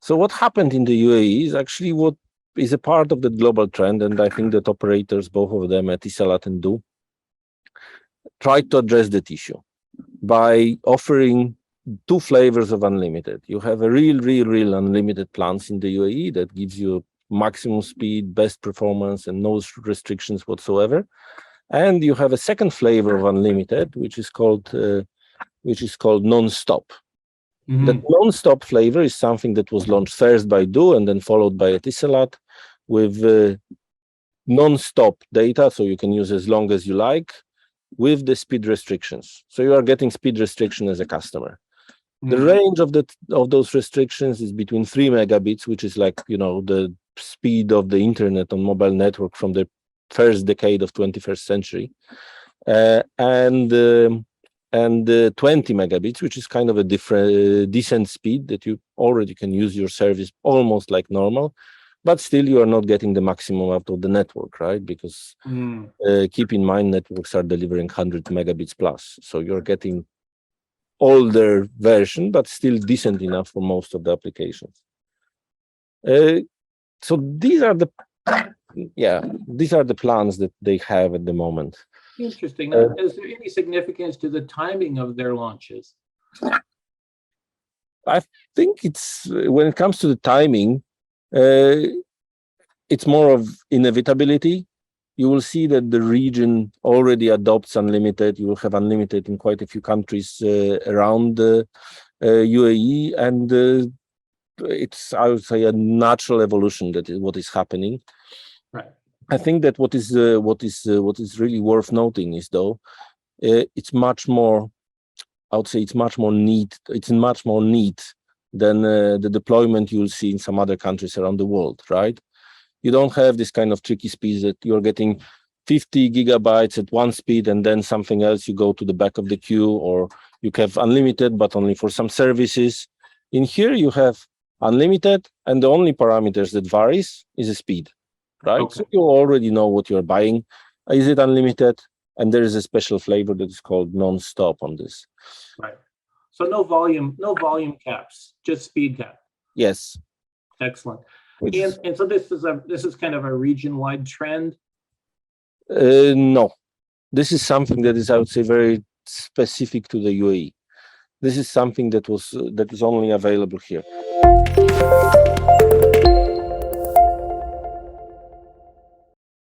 So what happened in the UAE is actually what is a part of the global trend, and I think that operators, both of them, Etisalat and Du, tried to address that issue by offering two flavors of unlimited. You have a real unlimited plans in the UAE that gives you maximum speed, best performance, and no restrictions whatsoever. And you have a second flavor of unlimited, which is called non-stop. The non-stop flavor is something that was launched first by Du and then followed by Etisalat with non-stop data, so you can use as long as you like, with the speed restrictions. So you are getting speed restriction as a customer. The range of those restrictions is between 3 megabits, which is like, the speed of the internet on mobile network from the first decade of 21st century, and 20 megabits, which is kind of a decent speed that you already can use your service almost like normal, but still you are not getting the maximum out of the network, right? Because keep in mind, networks are delivering 100 megabits plus, so you're getting older version, but still decent enough for most of the applications. So these are the plans that they have at the moment. Interesting. Now, is there any significance to the timing of their launches? I think it's when it comes to the timing, it's more of inevitability. You will see that the region already adopts unlimited. You will have unlimited in quite a few countries around the UAE, and it's, I would say, a natural evolution that is what is happening. Right. I think that what is really worth noting is, though, it's much more. I would say it's much more neat. It's in much more neat than the deployment you'll see in some other countries around the world, right? You don't have this kind of tricky speeds that you're getting 50 gigabytes at one speed and then something else, you go to the back of the queue, or you have unlimited, but only for some services. In here, you have unlimited, and the only parameters that varies is the speed, right? Okay. So you already know what you're buying. Is it unlimited? And there is a special flavor that is called non-stop on this. Right. So no volume caps, just speed cap. Yes. Excellent. And so this is kind of a region-wide trend? No. This is something that is, I would say, very specific to the UAE. This is something that is only available here.